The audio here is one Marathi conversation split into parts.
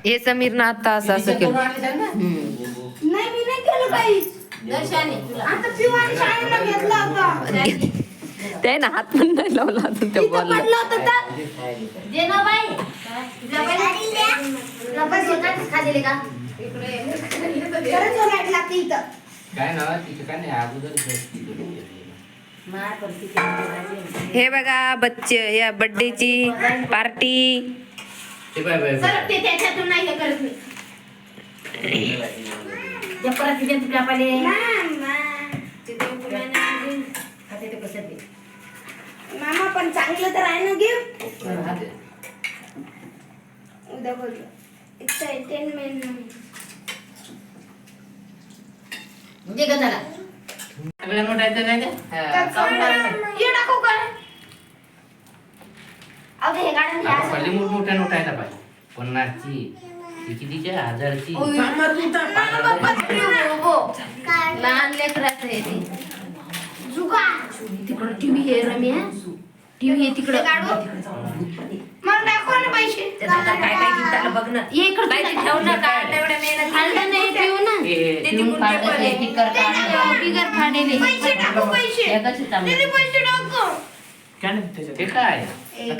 हे समीरनं आता असं केलं. नाही मी नाही केलं काहीच. आता पिवाने शाळेला घेतला होता. त्याने हात पण नाही लावला अजून त्या बॉलला. पडलं होतं तर जे ना बाई खाल्लेले का खरंच ओरड लागते इथं. काय ना तिथे काय नाही अगोदर हे बघा या बर्थडेची पार्टी. सर ते त्याच्यातून नाही हे करत मी त्या परत तिथे तुला पाहिले मामा पण चांगलं तर आहे ना गिफ्ट. उद्या बोलू एक्साइटमेंट म्हणजे का झाला सगळ्या मोठायचं काय ये टाकू का. अगं हे गाणं आता पहिले मोठ्या नोट आहेत पाहिजे 50ची ती कितीच्या 1000ची लहान लेकराचं आहे ते जुगा तिकडं टीव्ही आहे रम्या टीव्ही आहे तिकडं मला दाखव ना पैसे. काय काय गिफ्ट बघ ना ये इकडं काय ठेव ना काय एवढ्या मेहनत खाल्लं नाही ठेवू ना ते तिकडून काढलं स्टिकर काढलं बिगर फाडेले पैसे टाकू पैसे. एकाच चांगलं दीदी पैसे टाकू. काय नाही त्याच्यात ते काय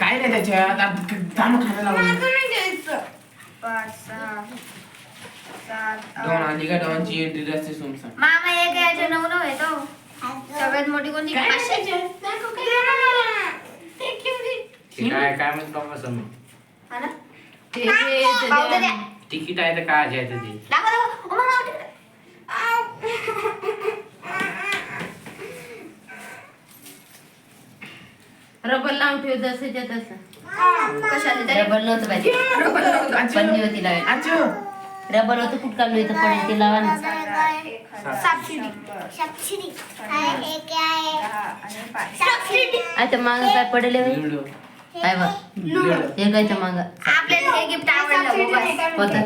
काय नाही त्याच्यात काम खायला लावलं माझं नाही घ्यायचं. 5 6 7 डॉन आली का डॉनची एंट्री असते सोमसा मामा एक याच्या 9 9 आहे तो सगळ्यात मोठी कोणती काय? 500 ते काय काय म्हणतो बाबा समोर हा ना ते पावडर द्या तिकीट आहे तर काय घ्यायचं ते दाखव ओ मामा रबर लावून ठेव जसंच्या तसं कशाला रबर नव्हतं पाहिजे पन्नी होती लावायला आजू रबर होतं फुटका मिळतं पडेल ते लावा ना सबसिडी आता मागं काय पडेल हे लुडो काय बघ हे काय तर मागं आपल्याला हे गिफ्ट आवडलं होतं